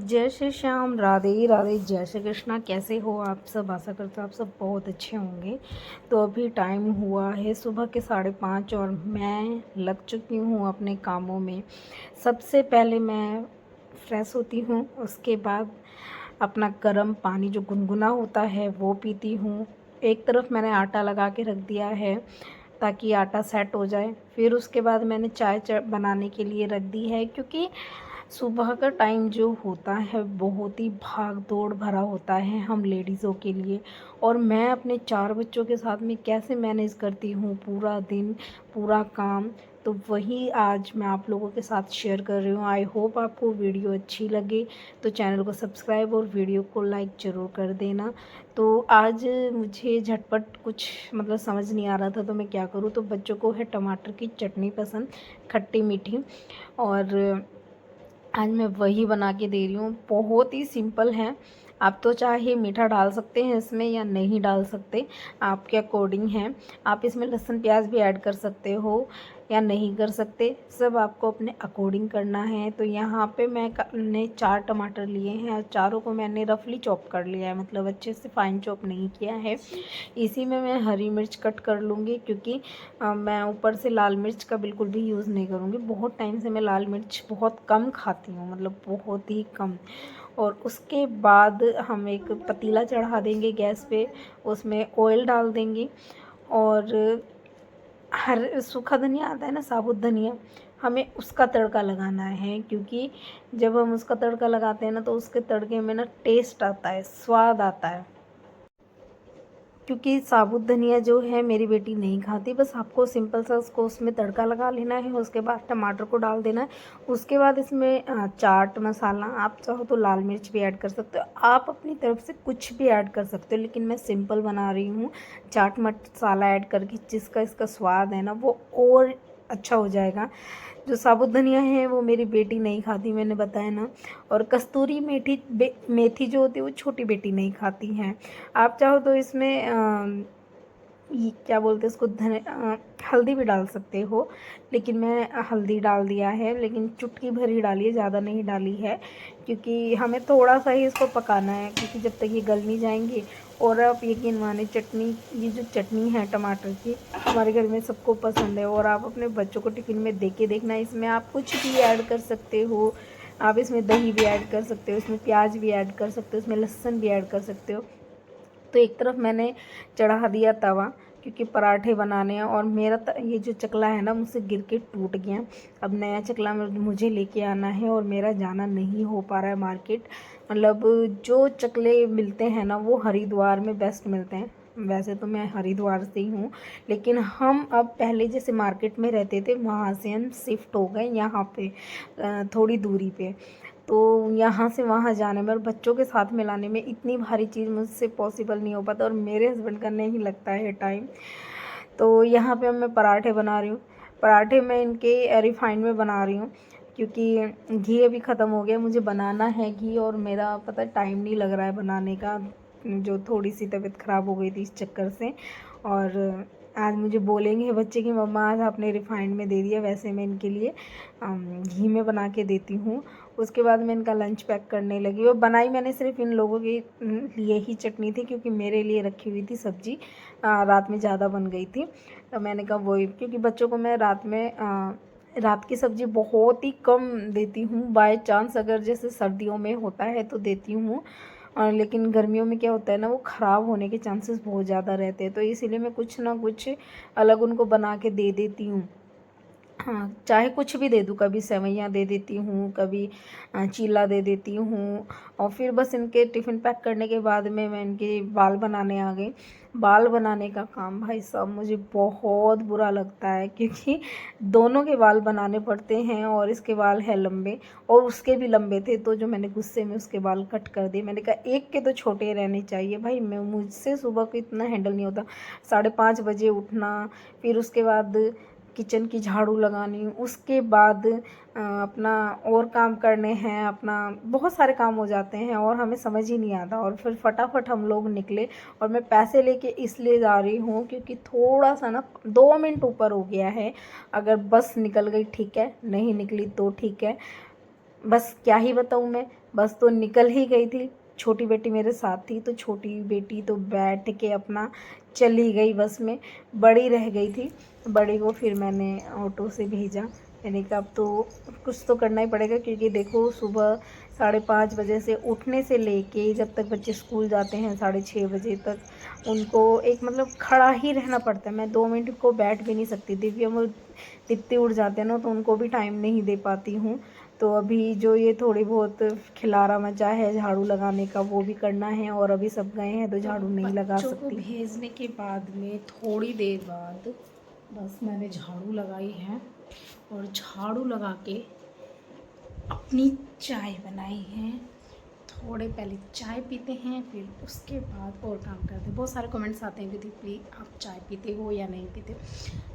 जय श्री श्याम, राधे राधे, जय श्री कृष्णा। कैसे हो आप सब? आशा करते हो आप सब बहुत अच्छे होंगे। तो अभी टाइम हुआ है सुबह के 5:30 और मैं लग चुकी हूँ अपने कामों में। सबसे पहले मैं फ्रेश होती हूँ, उसके बाद अपना गर्म पानी जो गुनगुना होता है वो पीती हूँ। एक तरफ मैंने आटा लगा के रख दिया है ताकि आटा सेट हो जाए। फिर उसके बाद मैंने चाय बनाने के लिए रख दी है, क्योंकि सुबह का टाइम जो होता है बहुत ही भाग दौड़ भरा होता है हम लेडीज़ों के लिए। और मैं अपने 4 बच्चों के साथ में कैसे मैनेज करती हूँ पूरा दिन, पूरा काम, तो वही आज मैं आप लोगों के साथ शेयर कर रही हूँ। आई होप आपको वीडियो अच्छी लगे तो चैनल को सब्सक्राइब और वीडियो को लाइक ज़रूर कर देना। तो आज मुझे झटपट कुछ मतलब समझ नहीं आ रहा था तो मैं क्या करूँ। तो बच्चों को है टमाटर की चटनी पसंद, खट्टी मीठी, और आज मैं वही बना के दे रही हूँ। बहुत ही सिंपल है। आप तो चाहे मीठा डाल सकते हैं इसमें या नहीं डाल सकते, आपके अकॉर्डिंग है। आप इसमें लहसुन प्याज भी ऐड कर सकते हो या नहीं कर सकते, सब आपको अपने अकॉर्डिंग करना है। तो यहाँ पे मैंने 4 टमाटर लिए हैं और चारों को मैंने रफली चॉप कर लिया है, मतलब अच्छे से फाइन चॉप नहीं किया है। इसी में मैं हरी मिर्च कट कर लूँगी, क्योंकि मैं ऊपर से लाल मिर्च का बिल्कुल भी यूज़ नहीं करूँगी। बहुत टाइम से मैं लाल मिर्च बहुत कम खाती हूँ, मतलब बहुत ही कम। और उसके बाद हम एक पतीला चढ़ा देंगे गैस पे, उसमें ऑयल डाल देंगे और हर सूखा धनिया आता है ना, साबुत धनिया, हमें उसका तड़का लगाना है। क्योंकि जब हम उसका तड़का लगाते हैं ना तो उसके तड़के में ना टेस्ट आता है, स्वाद आता है। क्योंकि साबुत धनिया जो है मेरी बेटी नहीं खाती। बस आपको सिंपल सा उसको उसमें तड़का लगा लेना है, उसके बाद टमाटर को डाल देना है। उसके बाद इसमें चाट मसाला, आप चाहो तो लाल मिर्च भी ऐड कर सकते हो, आप अपनी तरफ से कुछ भी ऐड कर सकते हो, लेकिन मैं सिंपल बना रही हूँ। चाट मसाला ऐड करके जिसका इसका स्वाद है ना वो और अच्छा हो जाएगा। जो साबुत धनिया है वो मेरी बेटी नहीं खाती, मैंने बताया ना। और कस्तूरी मेथी जो होती है वो छोटी बेटी नहीं खाती हैं। आप चाहो तो इसमें ये क्या बोलते हैं इसको, हल्दी भी डाल सकते हो, लेकिन मैं हल्दी डाल दिया है, लेकिन चुटकी भर ही डाली है, ज़्यादा नहीं डाली है। क्योंकि हमें थोड़ा सा ही इसको पकाना है, क्योंकि जब तक ये गल नहीं जाएंगे। और आप यकीन माने चटनी, ये जो चटनी है टमाटर की, हमारे घर में सबको पसंद है। और आप अपने बच्चों को टिफ़िन में दे के देखना, इसमें आप कुछ भी ऐड कर सकते हो। आप इसमें दही भी ऐड कर सकते हो, इसमें प्याज भी ऐड कर सकते हो, इसमें लहसुन भी ऐड कर सकते हो। तो एक तरफ मैंने चढ़ा दिया तवा, क्योंकि पराठे बनाने हैं। और मेरा ये जो चकला है ना मुझसे गिर के टूट गया। अब नया चकला मुझे लेके आना है और मेरा जाना नहीं हो पा रहा है मार्केट। मतलब जो चकले मिलते हैं ना वो हरिद्वार में बेस्ट मिलते हैं। वैसे तो मैं हरिद्वार से ही हूँ, लेकिन हम अब पहले जैसे मार्केट में रहते थे वहाँ से हम शिफ्ट हो गए यहाँ पे, थोड़ी दूरी पे। तो यहाँ से वहाँ जाने में और बच्चों के साथ में लाने में इतनी भारी चीज़ मुझसे पॉसिबल नहीं हो पाता, और मेरे हस्बैंड का नहीं लगता है टाइम। तो यहाँ पे मैं पराठे बना रही हूँ। पराठे मैं इनके रिफाइंड में बना रही हूँ, क्योंकि घी अभी ख़त्म हो गया, मुझे बनाना है घी, और मेरा पता टाइम नहीं लग रहा है बनाने का, जो थोड़ी सी तबीयत ख़राब हो गई थी इस चक्कर से। और आज मुझे बोलेंगे बच्चे कि मम्मा आज आपने रिफाइंड में दे दिया, वैसे मैं इनके लिए घी में बना के देती हूँ। उसके बाद मैं इनका लंच पैक करने लगी। वो बनाई मैंने सिर्फ इन लोगों के लिए ही चटनी थी, क्योंकि मेरे लिए रखी हुई थी सब्जी, रात में ज़्यादा बन गई थी। तो मैंने कहा वही, क्योंकि बच्चों को मैं रात की सब्ज़ी बहुत ही कम देती हूँ। बाय चांस अगर जैसे सर्दियों में होता है तो देती हूँ, और लेकिन गर्मियों में क्या होता है ना वो ख़राब होने के चांसेस बहुत ज़्यादा रहते हैं। तो इसीलिए मैं कुछ ना कुछ अलग उनको बना के दे देती हूँ। हाँ, चाहे कुछ भी दे दूँ, कभी सेवइयाँ दे देती हूँ, कभी चीला दे देती हूँ। और फिर बस इनके टिफ़िन पैक करने के बाद में मैं इनके बाल बनाने आ गई। बाल बनाने का काम भाई साहब मुझे बहुत बुरा लगता है, क्योंकि दोनों के बाल बनाने पड़ते हैं, और इसके बाल है लंबे और उसके भी लंबे थे। तो जो मैंने गुस्से में उसके बाल कट कर दिए, मैंने कहा एक के तो छोटे रहने चाहिए भाई, मैं मुझसे सुबह को इतना हैंडल नहीं होता। 5:30 बजे उठना, फिर उसके बाद किचन की झाड़ू लगानी, उसके बाद अपना और काम करने हैं, अपना बहुत सारे काम हो जाते हैं और हमें समझ ही नहीं आता। और फिर फटाफट हम लोग निकले, और मैं पैसे लेके इसलिए जा रही हूँ क्योंकि थोड़ा सा ना 2 मिनट ऊपर हो गया है। अगर बस निकल गई ठीक है, नहीं निकली तो ठीक है। बस क्या ही बताऊँ मैं, बस तो निकल ही गई थी। छोटी बेटी मेरे साथ थी तो छोटी बेटी तो बैठ के अपना चली गई बस में, बड़ी रह गई थी। बड़ी को फिर मैंने ऑटो से भेजा। मैंने कहा अब तो कुछ तो करना ही पड़ेगा, क्योंकि देखो सुबह 5:30 बजे से उठने से लेके जब तक बच्चे स्कूल जाते हैं 6:30 बजे तक उनको एक मतलब खड़ा ही रहना पड़ता है। मैं 2 मिनट को बैठ भी नहीं सकती। दिव्या वो दीप्ति उड़ जाते हैं ना, तो उनको भी टाइम नहीं दे पाती हूँ। तो अभी जो ये थोड़ी बहुत खिलारा मचा है झाड़ू लगाने का वो भी करना है, और अभी सब गए हैं तो झाड़ू नहीं लगा सकती। बच्चों को भेजने के बाद में थोड़ी देर बाद बस मैंने झाड़ू लगाई है, और झाड़ू लगा के अपनी चाय बनाई है। थोड़े पहले चाय पीते हैं, फिर उसके बाद और काम करते हैं। बहुत सारे कमेंट्स आते हैं कि दीप्ति आप चाय पीते हो या नहीं पीते।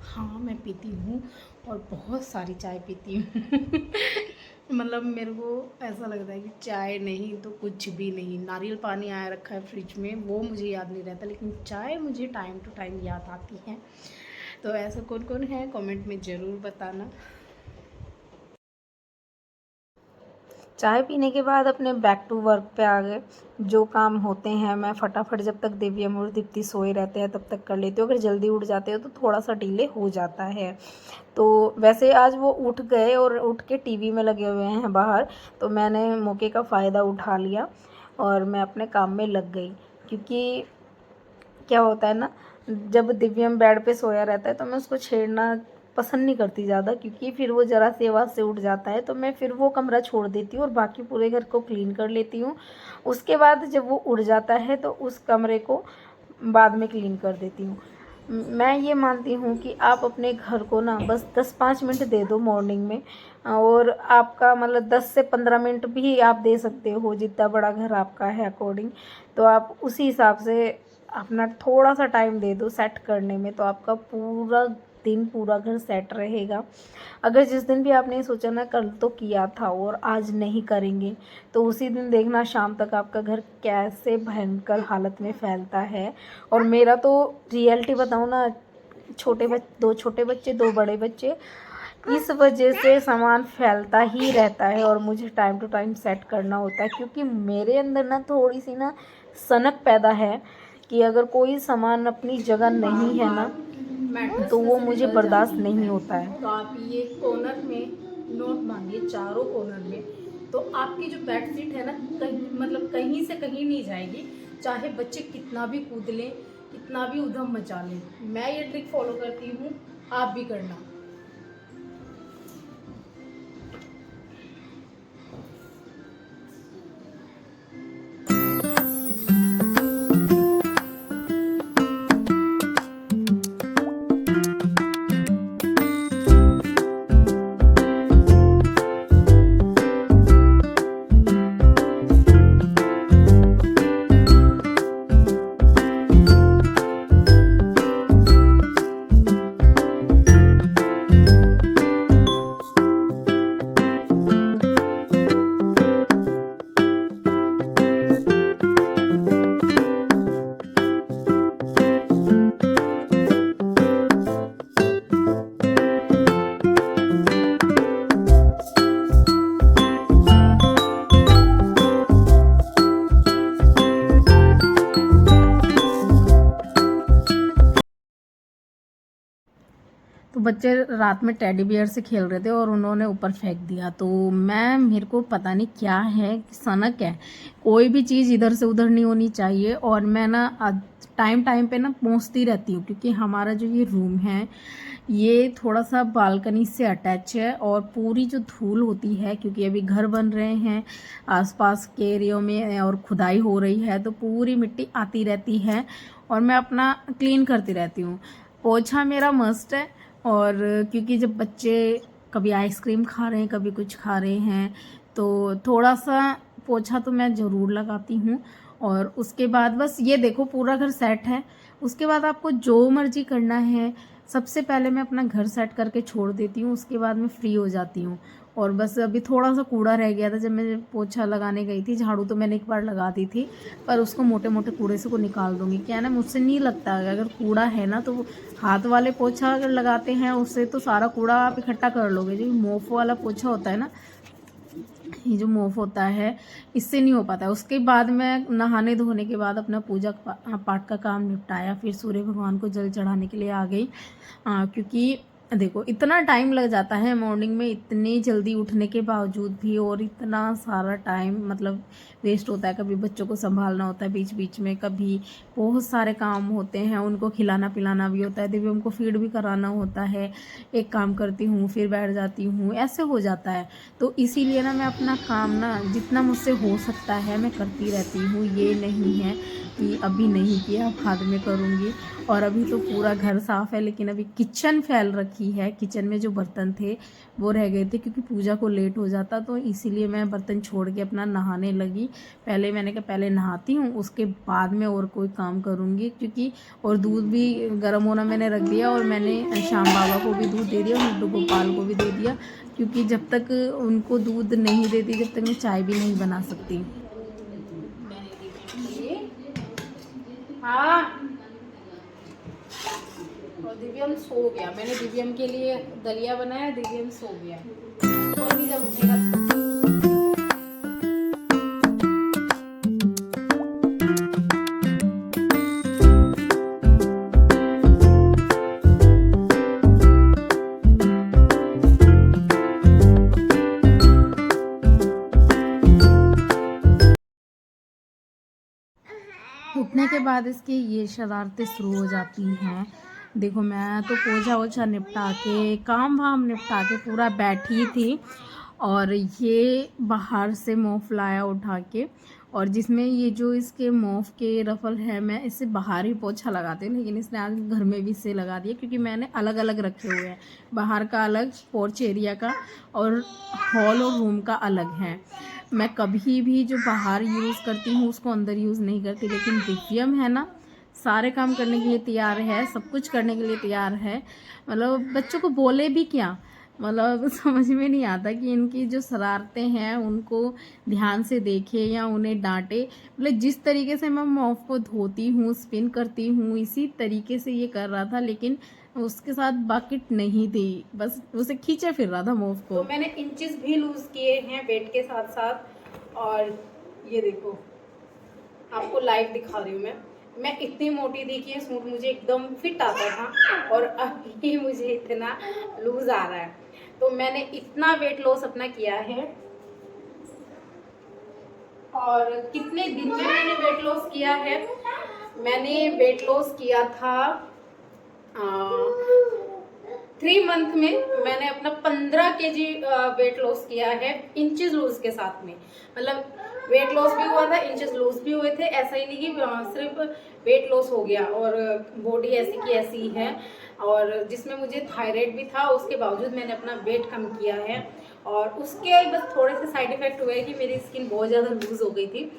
हाँ मैं पीती हूँ, और बहुत सारी चाय पीती हूँ। मतलब मेरे को ऐसा लगता है कि चाय नहीं तो कुछ भी नहीं। नारियल पानी आया रखा है फ्रिज में, वो मुझे याद नहीं रहता, लेकिन चाय मुझे टाइम टू टाइम याद आती है। तो ऐसा कौन कौन है कमेंट में ज़रूर बताना। चाय पीने के बाद अपने बैक टू वर्क पे आ गए। जो काम होते हैं मैं फटाफट, जब तक दिव्या और दीप्ति सोए रहते हैं तब तक कर लेती हूँ। अगर जल्दी उठ जाते हो तो थोड़ा सा डिले हो जाता है। तो वैसे आज वो उठ गए और उठ के टीवी में लगे हुए हैं बाहर, तो मैंने मौके का फ़ायदा उठा लिया और मैं अपने काम में लग गई। क्योंकि क्या होता है ना, जब दिव्यम बेड पे सोया रहता है तो मैं उसको छेड़ना पसंद नहीं करती ज़्यादा, क्योंकि फिर वो ज़रा सी आवाज़ से उठ जाता है। तो मैं फिर वो कमरा छोड़ देती हूँ और बाकी पूरे घर को क्लीन कर लेती हूँ। उसके बाद जब वो उड़ जाता है तो उस कमरे को बाद में क्लीन कर देती हूँ। मैं ये मानती हूँ कि आप अपने घर को ना बस 10-5 मिनट दे दो मॉर्निंग में, और आपका मतलब 10 से 15 मिनट भी आप दे सकते हो, जितना बड़ा घर आपका है अकॉर्डिंग। तो आप उसी हिसाब से अपना थोड़ा सा टाइम दे दो सेट करने में, तो आपका पूरा दिन पूरा घर सेट रहेगा। अगर जिस दिन भी आपने सोचा ना कल तो किया था और आज नहीं करेंगे, तो उसी दिन देखना शाम तक आपका घर कैसे भयंकर हालत में फैलता है। और मेरा तो रियलिटी बताऊँ ना, दो छोटे बच्चे 2 बड़े बच्चे, इस वजह से सामान फैलता ही रहता है और मुझे टाइम टू टाइम सेट करना होता है। क्योंकि मेरे अंदर ना थोड़ी सी ना सनक पैदा है कि अगर कोई सामान अपनी जगह नहीं है ना तो वो मुझे बर्दाश्त नहीं होता है। तो आप ये कॉर्नर में नोट मानिए, चारों कॉर्नर में, तो आपकी जो बेडशीट है ना कहीं मतलब कहीं से कहीं नहीं जाएगी। चाहे बच्चे कितना भी कूद लें, कितना भी उधम मचा लें। मैं ये ट्रिक फॉलो करती हूँ, आप भी करना। तो बच्चे रात में टेडी बियर से खेल रहे थे और उन्होंने ऊपर फेंक दिया। तो मेरे को पता नहीं क्या है, सनक है, कोई भी चीज़ इधर से उधर नहीं होनी चाहिए। और मैं ना टाइम टाइम पे ना पहुँचती रहती हूँ, क्योंकि हमारा जो ये रूम है ये थोड़ा सा बालकनी से अटैच है। और पूरी जो धूल होती है, क्योंकि अभी घर बन रहे हैं आसपास के एरियो में और खुदाई हो रही है, तो पूरी मिट्टी आती रहती है और मैं अपना क्लीन करती रहती हूँ। पोछा मेरा मस्ट है। और क्योंकि जब बच्चे कभी आइसक्रीम खा रहे हैं कभी कुछ खा रहे हैं, तो थोड़ा सा पोछा तो मैं ज़रूर लगाती हूँ। और उसके बाद बस ये देखो पूरा घर सेट है। उसके बाद आपको जो मर्जी करना है, सबसे पहले मैं अपना घर सेट करके छोड़ देती हूँ, उसके बाद मैं फ्री हो जाती हूँ। और बस अभी थोड़ा सा कूड़ा रह गया था, जब मैं पोछा लगाने गई थी, झाड़ू तो मैंने एक बार लगा दी थी, पर उसको मोटे मोटे कूड़े से को निकाल दूंगी। क्या है ना, मुझसे नहीं लगता, अगर कूड़ा है ना तो हाथ वाले पोछा अगर लगाते हैं उससे तो सारा कूड़ा आप इकट्ठा कर लोगे। जो मोफ वाला पोछा होता है ना, ये जो मोफ होता है इससे नहीं हो पाता है। उसके बाद मैं नहाने धोने के बाद अपना पूजा पाठ का काम निपटाया, फिर सूर्य भगवान को जल चढ़ाने के लिए आ गई। क्योंकि देखो इतना टाइम लग जाता है मॉर्निंग में, इतनी जल्दी उठने के बावजूद भी, और इतना सारा टाइम मतलब वेस्ट होता है। कभी बच्चों को संभालना होता है बीच बीच में, कभी बहुत सारे काम होते हैं, उनको खिलाना पिलाना भी होता है, दिव्यम को फीड भी कराना होता है। एक काम करती हूँ फिर बैठ जाती हूँ, ऐसे हो जाता है। तो इसीलिए ना मैं अपना काम ना जितना मुझसे हो सकता है मैं करती रहती हूँ। ये नहीं है कि अभी नहीं किया बाद में करूँगी। और अभी तो पूरा घर साफ़ है, लेकिन अभी किचन फैल रखी है। किचन में जो बर्तन थे वो रह गए थे, क्योंकि पूजा को लेट हो जाता, तो इसीलिए मैं बर्तन छोड़ के अपना नहाने लगी। पहले मैंने कहा पहले नहाती हूँ, उसके बाद में और कोई काम करूँगी। क्योंकि और दूध भी गर्म होना मैंने रख दिया, और मैंने श्याम बाबा को भी दूध दे दिया और लड्डू गोपाल को भी दे दिया। क्योंकि जब तक उनको दूध नहीं देती जब तक मैं चाय भी नहीं बना सकती। हाँ, और दिव्यम सो गया। मैंने दिव्यम के लिए दलिया बनाया, दिव्यम सो गया। और भी जब उठेगा उठने के बाद इसकी ये शरारतें शुरू हो जाती हैं। देखो मैं तो पोछा ओछा निपटा के काम वाम निपटा के पूरा बैठी थी, और ये बाहर से मोफ लाया उठा के, और जिसमें ये जो इसके मोफ के रफल है मैं इससे बाहर ही पोछा लगाती हूँ, लेकिन इसने आज घर में भी इसे लगा दिया। क्योंकि मैंने अलग अलग रखे हुए हैं, बाहर का अलग, पोर्च एरिया का, और हॉल और रूम का अलग है। मैं कभी भी जो बाहर यूज़ करती हूँ उसको अंदर यूज़ नहीं करती। लेकिन दिव्यम है ना, सारे काम करने के लिए तैयार है, सब कुछ करने के लिए तैयार है। मतलब बच्चों को बोले भी क्या, मतलब समझ में नहीं आता कि इनकी जो शरारतें हैं उनको ध्यान से देखे या उन्हें डांटे। मतलब जिस तरीके से मैं मोफ को धोती हूँ, स्पिन करती हूँ, इसी तरीके से ये कर रहा था। लेकिन उसके साथ बकेट नहीं थी, बस उसे खींचे फिर रहा था मोफ को। तो मैंने इंचेस भी लूज किए हैं वेट के साथ साथ। और ये देखो, आपको लाइव दिखा रही हूँ मैं इतनी मोटी थी कि ये सूट मुझे एकदम फिट आता था, और अभी मुझे इतना लूज आ रहा है। तो मैंने इतना वेट लॉस अपना किया है। और कितने दिन में मैंने वेट लॉस किया है? मैंने वेट लॉस किया था 3 मंथ में। मैंने अपना 15 kg वेट लॉस किया है, इंचेस लूज के साथ में। मतलब वेट लॉस भी हुआ था, इंचेस लूज भी हुए थे। ऐसा ही नहीं कि सिर्फ वेट लॉस हो गया और बॉडी ऐसी की ऐसी ही है। और जिसमें मुझे थायराइड भी था, उसके बावजूद मैंने अपना वेट कम किया है। और उसके बस थोड़े से साइड इफेक्ट हुए कि मेरी स्किन बहुत ज़्यादा लूज हो गई थी,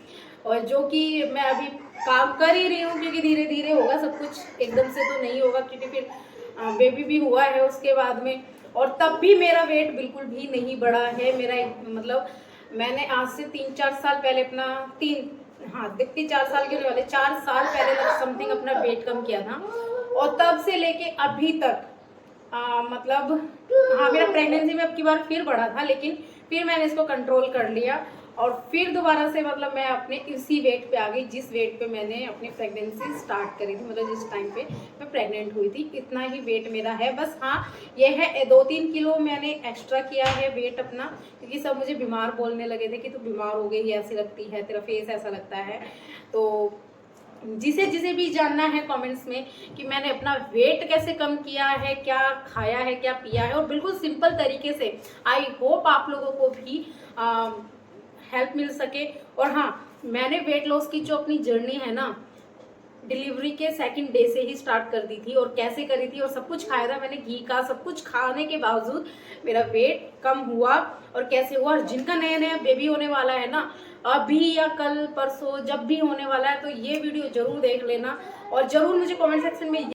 और जो कि मैं अभी काम कर ही रही हूँ। क्योंकि धीरे धीरे होगा सब कुछ, एकदम से तो नहीं होगा। क्योंकि फिर बेबी भी हुआ है उसके बाद में, और तब भी मेरा वेट बिल्कुल भी नहीं बढ़ा है। मेरा मतलब मैंने आज से 3-4 साल पहले अपना 4 साल के वाले 4 साल पहले तक समथिंग अपना वेट कम किया था। और तब से लेके अभी तक मतलब मेरा प्रेगनेंसी में अब की बार फिर बढ़ा था, लेकिन फिर मैंने इसको कंट्रोल कर लिया। और फिर दोबारा से मतलब मैं अपने इसी वेट पे आ गई जिस वेट पे मैंने अपनी प्रेगनेंसी स्टार्ट करी थी। मतलब जिस टाइम पे मैं प्रेग्नेंट हुई थी, इतना ही वेट मेरा है। बस ये है 2-3 किलो मैंने एक्स्ट्रा किया है वेट अपना। क्योंकि सब मुझे बीमार बोलने लगे थे कि तू बीमार हो गई, ऐसी लगती है, तेरा फेस ऐसा लगता है। तो जिसे भी जानना है कमेंट्स में कि मैंने अपना वेट कैसे कम किया है, क्या खाया है, क्या पिया है, और बिल्कुल सिंपल तरीके से, आई होप आप लोगों को भी हेल्प मिल सके। और मैंने वेट लॉस की जो अपनी जर्नी है ना, डिलीवरी के 2nd डे से ही स्टार्ट कर दी थी। और कैसे करी थी, और सब कुछ खाया था मैंने, घी का सब कुछ खाने के बावजूद मेरा वेट कम हुआ। और कैसे हुआ, और जिनका नया नया बेबी होने वाला है ना, अभी या कल परसों जब भी होने वाला है, तो ये वीडियो जरूर देख लेना। और जरूर मुझे कमेंट सेक्शन में